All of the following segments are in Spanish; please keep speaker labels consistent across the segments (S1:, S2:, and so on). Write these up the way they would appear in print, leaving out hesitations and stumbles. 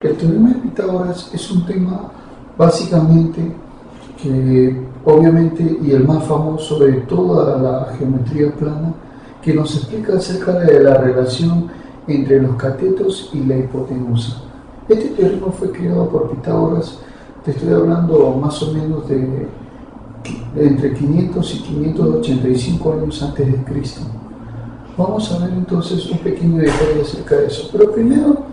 S1: El teorema de Pitágoras es un tema básicamente que obviamente y el más famoso de toda la geometría plana, que nos explica acerca de la relación entre los catetos y la hipotenusa. Este teorema fue creado por Pitágoras, te estoy hablando más o menos de entre 500 y 585 años antes de Cristo. Vamos a ver entonces un pequeño detalle acerca de eso, pero primero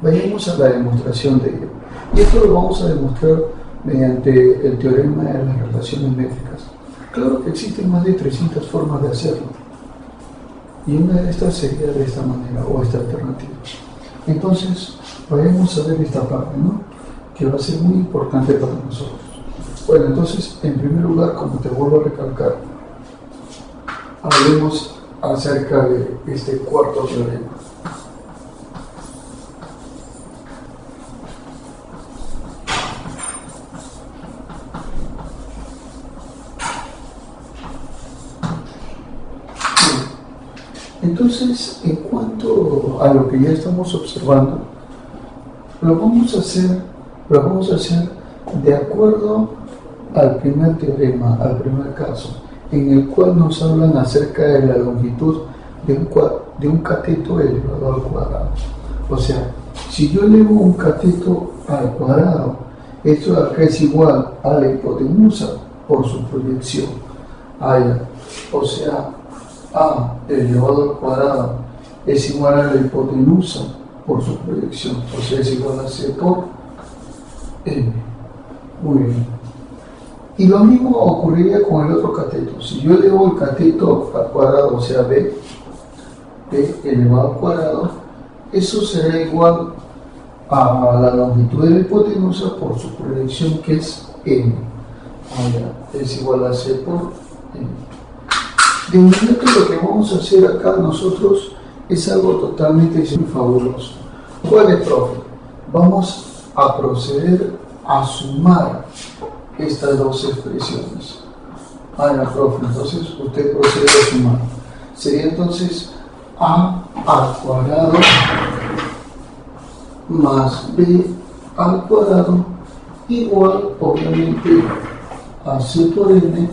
S1: vayamos a la demostración de ello. Y esto lo vamos a demostrar mediante el teorema de las relaciones métricas. Claro que existen más de 300 formas de hacerlo, y una de estas sería de esta manera o esta alternativa. Entonces vayamos a ver esta parte, ¿no?, que va a ser muy importante para nosotros. Bueno, entonces en primer lugar, como te vuelvo a recalcar, hablemos acerca de este cuarto teorema. Entonces, en cuanto a lo que ya estamos observando, lo vamos a hacer de acuerdo al primer teorema, al primer caso, en el cual nos hablan acerca de la longitud de un cateto elevado al cuadrado. O sea, si yo elevo un cateto al cuadrado, esto de acá es igual a la hipotenusa por su proyección. O sea, A elevado al cuadrado es igual a la hipotenusa por su proyección, o sea, es igual a C por M. Muy bien. Y lo mismo ocurriría con el otro cateto. Si yo elevo el cateto al cuadrado, o sea, B elevado al cuadrado, eso será igual a la longitud de la hipotenusa por su proyección, que es M. Es igual a C por M. De inmediato lo que vamos a hacer acá nosotros es algo totalmente fabuloso. ¿Cuál es, profe? Vamos a proceder a sumar estas dos expresiones. Profe, entonces usted procede a sumar. Sería entonces A al cuadrado más B al cuadrado igual, obviamente, a C por N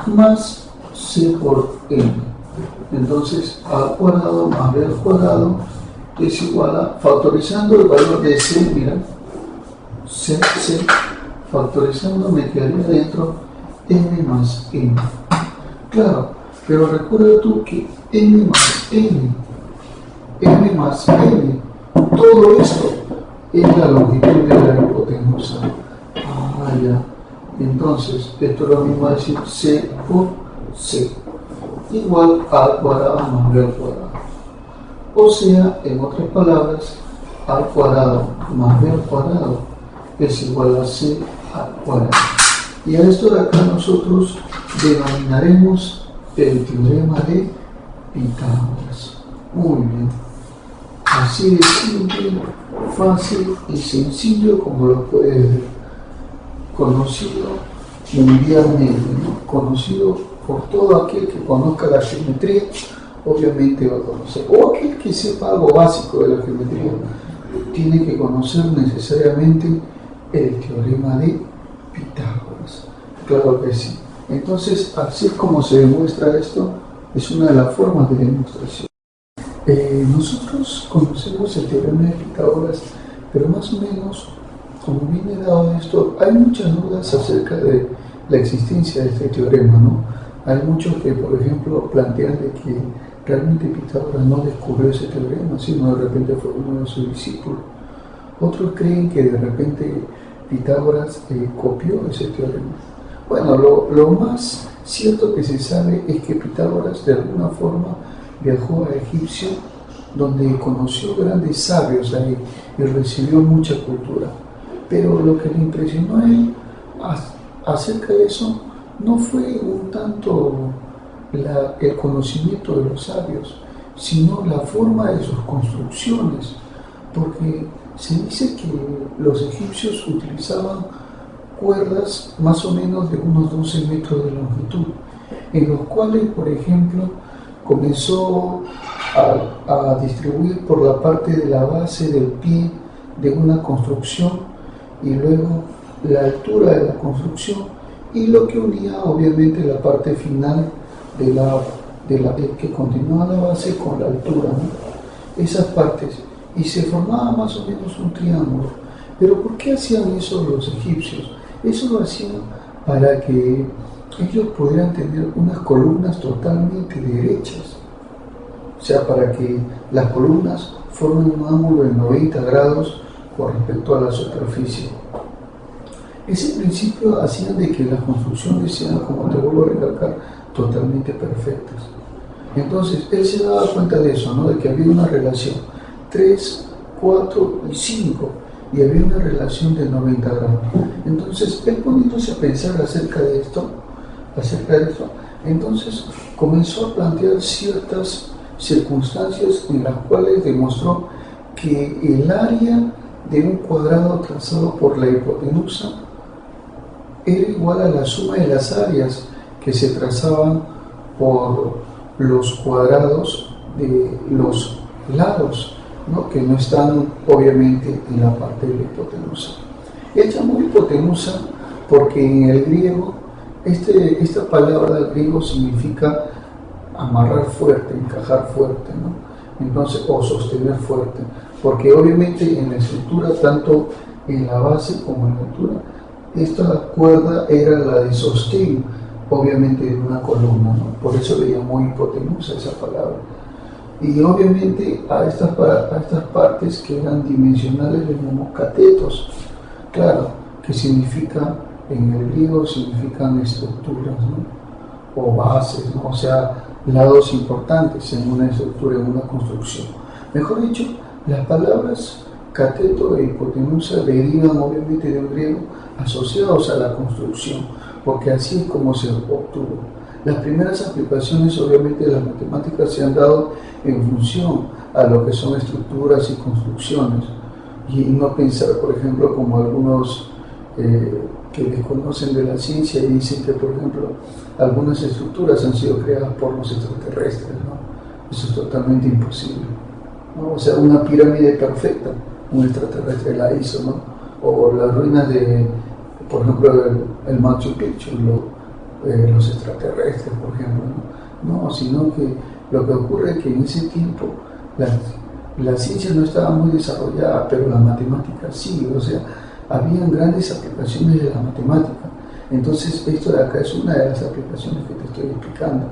S1: más C por M. Entonces A al cuadrado más B al cuadrado es igual a, factorizando el valor de C, mira, C, factorizando me quedaría dentro M más N. Claro, pero recuerda tú que M más N, todo esto es la longitud de la hipotenusa. Entonces, esto es lo mismo a decir C por C, igual A al cuadrado más B al cuadrado. O sea, en otras palabras, A al cuadrado más B al cuadrado es igual a C al cuadrado. Y a esto de acá nosotros denominaremos el teorema de Pitágoras. Muy bien. Así de simple, fácil y sencillo como lo puedes ver. Conocido mundialmente, ¿no? Conocido por todo aquel que conozca la geometría, obviamente va a conocer. O aquel que sepa algo básico de la geometría, tiene que conocer necesariamente el teorema de Pitágoras. Claro que sí. Entonces, así es como se demuestra esto, es una de las formas de demostración. Nosotros conocemos el teorema de Pitágoras, pero más o menos, como viene dado esto, hay muchas dudas acerca de la existencia de este teorema, ¿no? Hay muchos que, por ejemplo, plantean de que realmente Pitágoras no descubrió ese teorema, sino de repente fue uno de sus discípulos. Otros creen que de repente Pitágoras copió ese teorema. Bueno, lo más cierto que se sabe es que Pitágoras de alguna forma viajó a Egipcio, donde conoció grandes sabios ahí y recibió mucha cultura. Pero lo que le impresionó a él acerca de eso no fue un tanto el conocimiento de los sabios, sino la forma de sus construcciones, porque se dice que los egipcios utilizaban cuerdas más o menos de unos 12 metros de longitud, en los cuales, por ejemplo, comenzó a distribuir por la parte de la base del pie de una construcción y luego la altura de la construcción y lo que unía obviamente la parte final de que continuaba la base con la altura, ¿no? Esas partes, y se formaba más o menos un triángulo. Pero ¿por qué hacían eso los egipcios? Eso lo hacían para que ellos pudieran tener unas columnas totalmente derechas, o sea, para que las columnas formen un ángulo de 90 grados con respecto a la superficie. Ese principio hacía de que las construcciones sean, como te vuelvo a recalcar, totalmente perfectas. Entonces, él se daba cuenta de eso, ¿no? De que había una relación 3, 4 y 5, y había una relación de 90 grados. Entonces, él poniéndose a pensar acerca de esto, entonces comenzó a plantear ciertas circunstancias en las cuales demostró que el área de un cuadrado trazado por la hipotenusa era igual a la suma de las áreas que se trazaban por los cuadrados de los lados, ¿no? Que no están obviamente en la parte de la hipotenusa. Él llamó hipotenusa porque en el griego esta palabra del griego significa amarrar fuerte, encajar fuerte, ¿no? Entonces, o sostener fuerte, porque obviamente en la estructura, tanto en la base como en la altura, esta cuerda era la de sostén, obviamente, de una columna, ¿no? Por eso le llamó hipotenusa esa palabra. Y obviamente a estas partes que eran dimensionales les llamamos catetos, claro, que significa, en el griego significan estructuras, ¿no? O bases, ¿no? O sea, lados importantes en una estructura, en una construcción. Mejor dicho, las palabras cateto e hipotenusa derivan obviamente de un griego asociados a la construcción, porque así es como se obtuvo. Las primeras aplicaciones obviamente de las matemáticas se han dado en función a lo que son estructuras y construcciones, y no pensar, por ejemplo, como algunos que desconocen de la ciencia y dicen que, por ejemplo, algunas estructuras han sido creadas por los extraterrestres, ¿no? Eso es totalmente imposible, ¿no? O sea, una pirámide perfecta, un extraterrestre la hizo, ¿no? O las ruinas de, por ejemplo, el Machu Picchu, los extraterrestres, por ejemplo, ¿no? No, sino que lo que ocurre es que en ese tiempo la ciencia no estaba muy desarrollada, pero la matemática sí, o sea, habían grandes aplicaciones de la matemática. Entonces, esto de acá es una de las aplicaciones que te estoy explicando.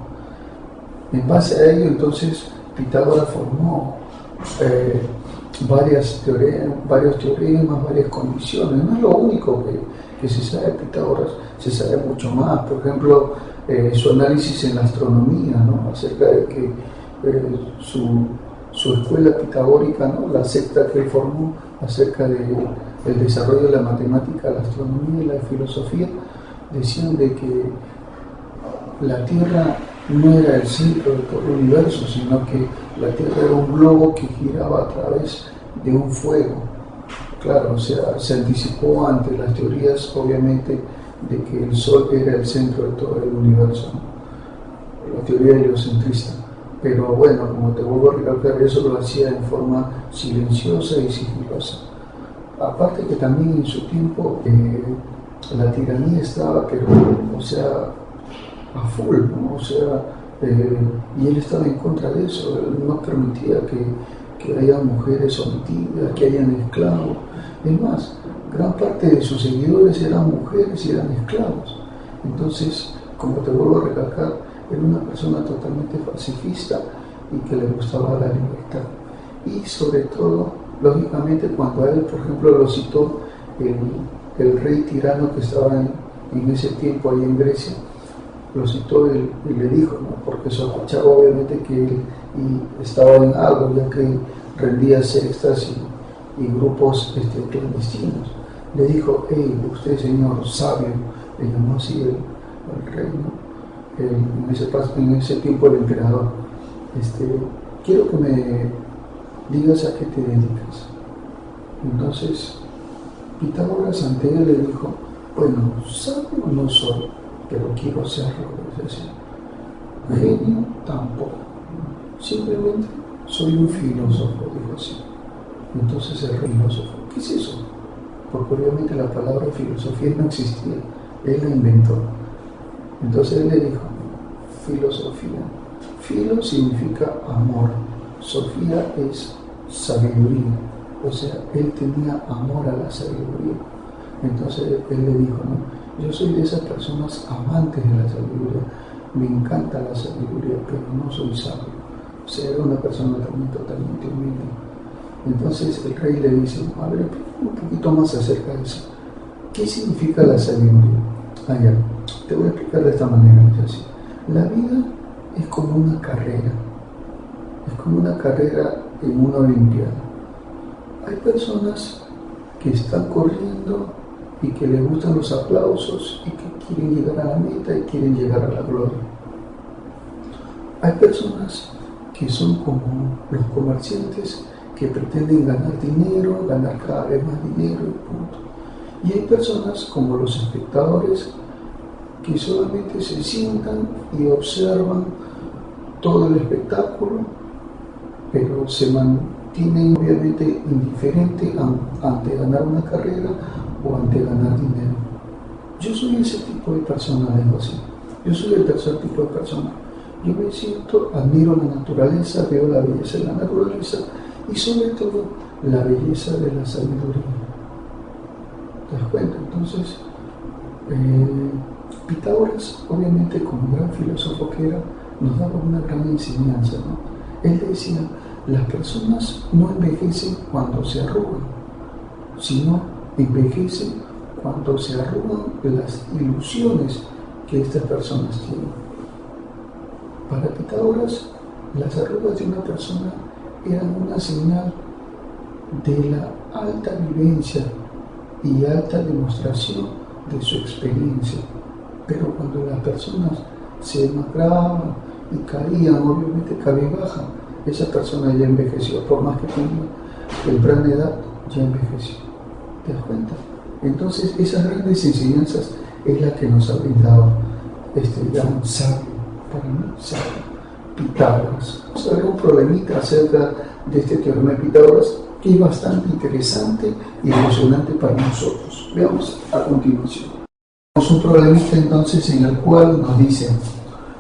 S1: En base a ello, entonces, Pitágoras formó varios teoremas, varias condiciones. No es lo único que se sabe de Pitágoras, se sabe mucho más. Por ejemplo, su análisis en la astronomía, ¿no? Acerca de que su escuela pitagórica, ¿no? La secta que él formó acerca del desarrollo de la matemática, la astronomía y la filosofía, decían de que la Tierra no era el centro de todo el universo, sino que la Tierra era un globo que giraba a través de un fuego. Claro, o sea, se anticipó ante las teorías, obviamente, de que el Sol era el centro de todo el universo, ¿no? La teoría heliocentrista. Pero bueno, como te vuelvo a recalcar, eso lo hacía en forma silenciosa y sigilosa. Aparte que también en su tiempo la tiranía estaba, pero, o sea, a full, ¿no? O sea, y él estaba en contra de eso. Él no permitía que haya mujeres sometidas, que hayan esclavos. Es más, gran parte de sus seguidores eran mujeres y eran esclavos. Entonces, como te vuelvo a recalcar, era una persona totalmente pacifista y que le gustaba la libertad. Y sobre todo, lógicamente, cuando a él, por ejemplo, lo citó el rey tirano que estaba en ese tiempo ahí en Grecia, lo citó y le dijo, ¿no? Porque sospechaba obviamente que él estaba en algo, ya que rendía sextas y grupos clandestinos. Le dijo: hey, usted, señor sabio, le llamó así el rey, ¿no? En ese tiempo el emperador, quiero que me digas a qué te dedicas. Entonces Pitágoras ante él le dijo: bueno, sabio no soy, pero quiero serlo. Es decir, genio tampoco, simplemente soy un filósofo, dijo así. Entonces el filósofo: ¿qué es eso? Porque obviamente la palabra filosofía no existía, él la inventó. Entonces él le dijo, filosofía. Filo significa amor, Sofía es sabiduría, o sea, él tenía amor a la sabiduría. Entonces él le dijo, no, yo soy de esas personas amantes de la sabiduría, me encanta la sabiduría, pero no soy sabio. O sea, era una persona también totalmente humilde. Entonces el rey le dice, a ver, un poquito más acerca de eso. ¿Qué significa la sabiduría? Ya, te voy a explicar de esta manera. Es así. La vida es como una carrera. Es como una carrera en una olimpiada. Hay personas que están corriendo y que les gustan los aplausos y que quieren llegar a la meta y quieren llegar a la gloria. Hay personas que son como los comerciantes que pretenden ganar dinero, ganar cada vez más dinero y punto. Y hay personas como los espectadores que solamente se sientan y observan todo el espectáculo, pero se mantienen obviamente indiferentes ante ganar una carrera o ante ganar dinero. Yo soy ese tipo de persona, algo así. Yo soy el tercer tipo de persona. Yo me siento, admiro la naturaleza, veo la belleza de la naturaleza y sobre todo la belleza de la sabiduría. ¿Te das cuenta? Entonces, Pitágoras, obviamente como gran filósofo que era, nos daba una gran enseñanza, ¿no? Él decía, las personas no envejecen cuando se arrugan, sino envejecen cuando se arrugan las ilusiones que estas personas tienen. Para Pitágoras, las arrugas de una persona eran una señal de la alta vivencia y alta demostración de su experiencia. Pero cuando las personas se demacraban y caían, obviamente cabizbaja, esa persona ya envejeció, por más que tenga temprana edad, ya envejeció. ¿Te das cuenta? Entonces, esas grandes enseñanzas es la que nos ha brindado este gran sabio, para mí, sabio, Pitágoras. Vamos a ver un problemita acerca de este teorema de Pitágoras que es bastante interesante y emocionante para nosotros. Veamos a continuación. Tenemos un problemita entonces en el cual nos dice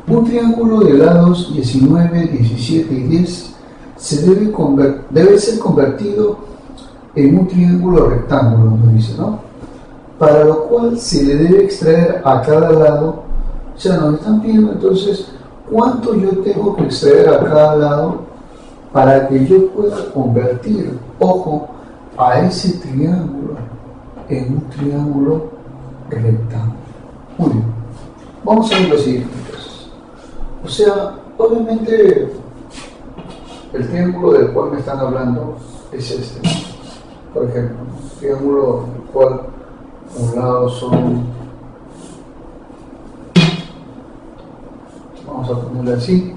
S1: un triángulo de lados 19, 17 y 10 debe ser convertido en un triángulo rectángulo, nos dice, ¿no? Para lo cual se le debe extraer a cada lado, o sea, nos están pidiendo entonces cuánto yo tengo que extraer a cada lado para que yo pueda convertir, ojo, a ese triángulo en un triángulo rectángulo. Muy bien, vamos a ver lo siguiente entonces. O sea, obviamente el triángulo del cual me están hablando es este. Por ejemplo, un triángulo en el cual un lado son, vamos a ponerle así,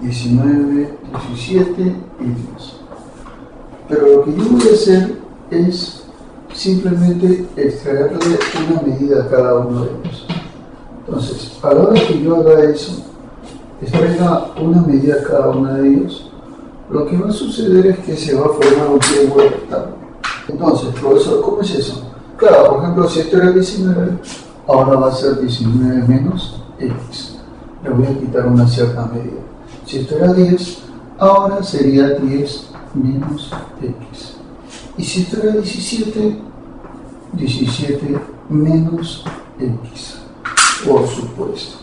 S1: 19, 17 y 10. Pero lo que yo voy a hacer es simplemente extraerle una medida a cada uno de ellos. Entonces, a la hora que yo haga eso, extraiga una medida a cada uno de ellos, lo que va a suceder es que se va a formar un triángulo rectángulo. Entonces, profesor, ¿cómo es eso? Claro, por ejemplo, si esto era 19, ahora va a ser 19 menos x. Le voy a quitar una cierta medida. Si esto era 10, ahora sería 10 menos x. Y si esto era 17, 17 menos x, por supuesto.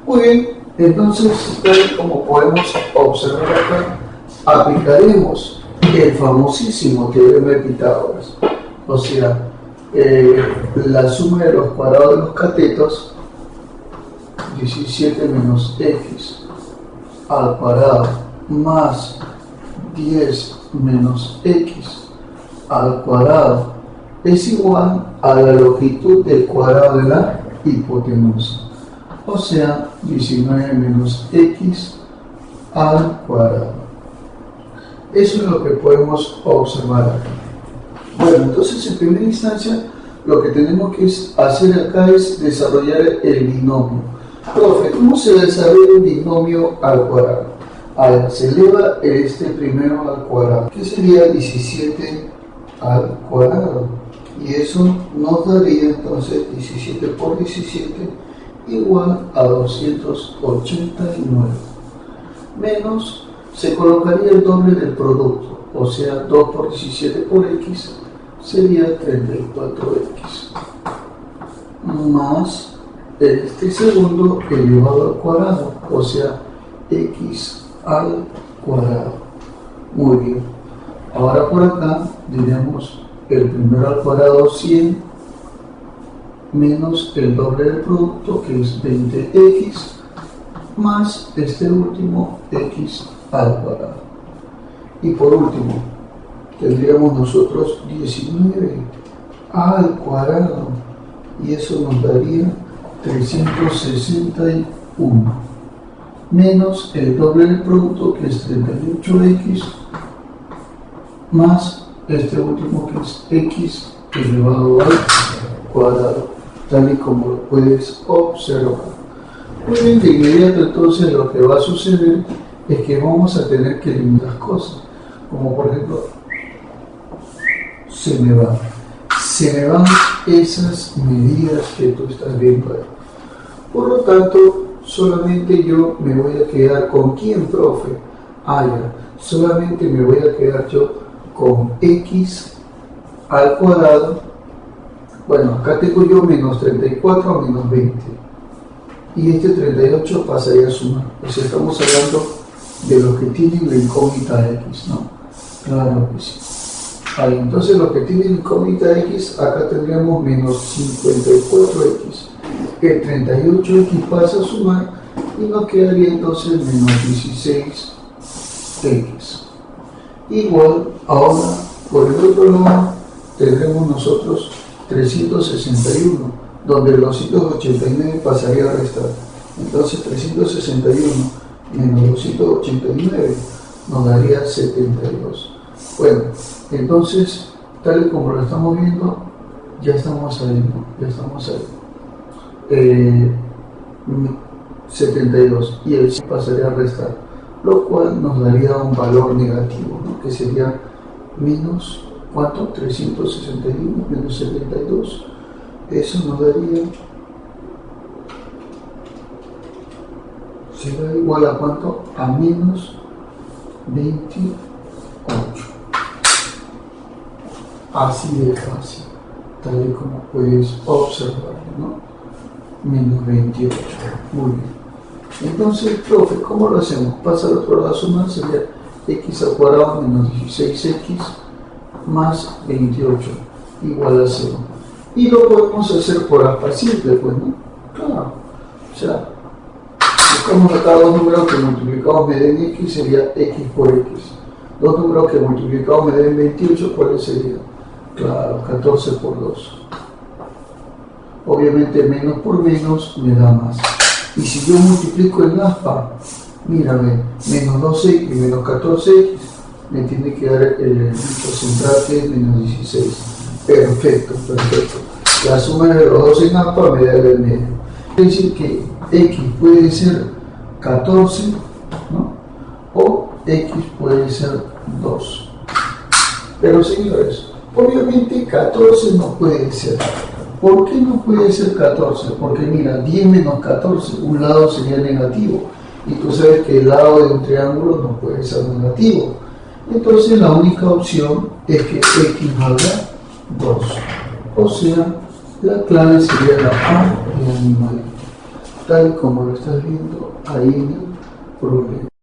S1: Muy bien, entonces, como podemos observar acá, aplicaremos el famosísimo teorema de Pitágoras, o sea, la suma de los cuadrados de los catetos, 17 menos x al cuadrado más 10 menos x al cuadrado es igual a la longitud del cuadrado de la hipotenusa, o sea, 19 menos x al cuadrado. Eso es lo que podemos observar acá. Bueno, entonces en primera instancia lo que tenemos que hacer acá es desarrollar el binomio. Profe, ¿cómo se desarrolla un binomio al cuadrado? Ahora se eleva este primero al cuadrado, que sería 17 al cuadrado. Y eso nos daría entonces 17 por 17 igual a 289. Menos, se colocaría el doble del producto, o sea, 2 por 17 por x sería 34x. Más este segundo elevado al cuadrado, o sea, x al cuadrado. Muy bien. Ahora por acá diremos el primero al cuadrado 100 menos el doble del producto, que es 20x, más este último x al cuadrado. Y por último tendríamos nosotros 19 al cuadrado, y eso nos daría 361 menos el doble del producto, que es 38x, más este último, que es x elevado al cuadrado, tal y como lo puedes observar. Muy bien, de inmediato entonces lo que va a suceder es que vamos a tener que eliminar cosas, como por ejemplo, se me van esas medidas que tú estás viendo ahí. Por lo tanto, solamente yo me voy a quedar con ¿quién, profe? Ya, solamente me voy a quedar yo con x al cuadrado. Bueno, acá tengo yo menos 34 menos 20. Y este 38 pasaría a sumar. Pues estamos hablando de los que tienen la incógnita x, ¿no? Claro que sí. Ahí, entonces los que tienen incógnita x, acá tendríamos menos 54x. El 38x pasa a sumar y nos quedaría entonces menos 16x. Igual, ahora por el otro lado tendremos nosotros 361, donde el 289 pasaría a restar. Entonces 361 menos 289 nos daría 72. Bueno, entonces, tal y como lo estamos viendo, ya estamos ahí, ¿no? Ya estamos ahí. 72 y el 100 pasaría a restar, lo cual nos daría un valor negativo, ¿no? Que sería menos, ¿cuánto? 361 menos 72, eso nos daría, será igual a ¿cuánto? A menos 28. Así de fácil, tal y como puedes observar, ¿no? Menos 28. Muy bien. Entonces, profe, ¿cómo lo hacemos? Pasa al otro lado a sumar, sería x al cuadrado menos 16x más 28 igual a 0. Y lo podemos hacer por aspa simple, pues, ¿no? Claro. O sea, buscamos acá dos números que multiplicados me den x, sería x por x. Dos números que multiplicados me den 28, ¿cuáles serían? Claro, 14 por 2. Obviamente menos por menos me da más. Y si yo multiplico el aspa, mírame, menos 12x y menos 14x, me tiene que dar el elemento central, que es menos 16. Perfecto, perfecto. La suma de los dos en aspa me da el medio. Es decir que x puede ser 14, ¿no? O x puede ser 2. Pero señores, obviamente 14 no puede ser. ¿Por qué no puede ser 14? Porque mira, 10 menos 14, un lado sería negativo. Y tú sabes que el lado de un triángulo no puede ser negativo. Entonces la única opción es que x valga 2. O sea, la clave sería la A de animal, tal como lo estás viendo ahí en el problema.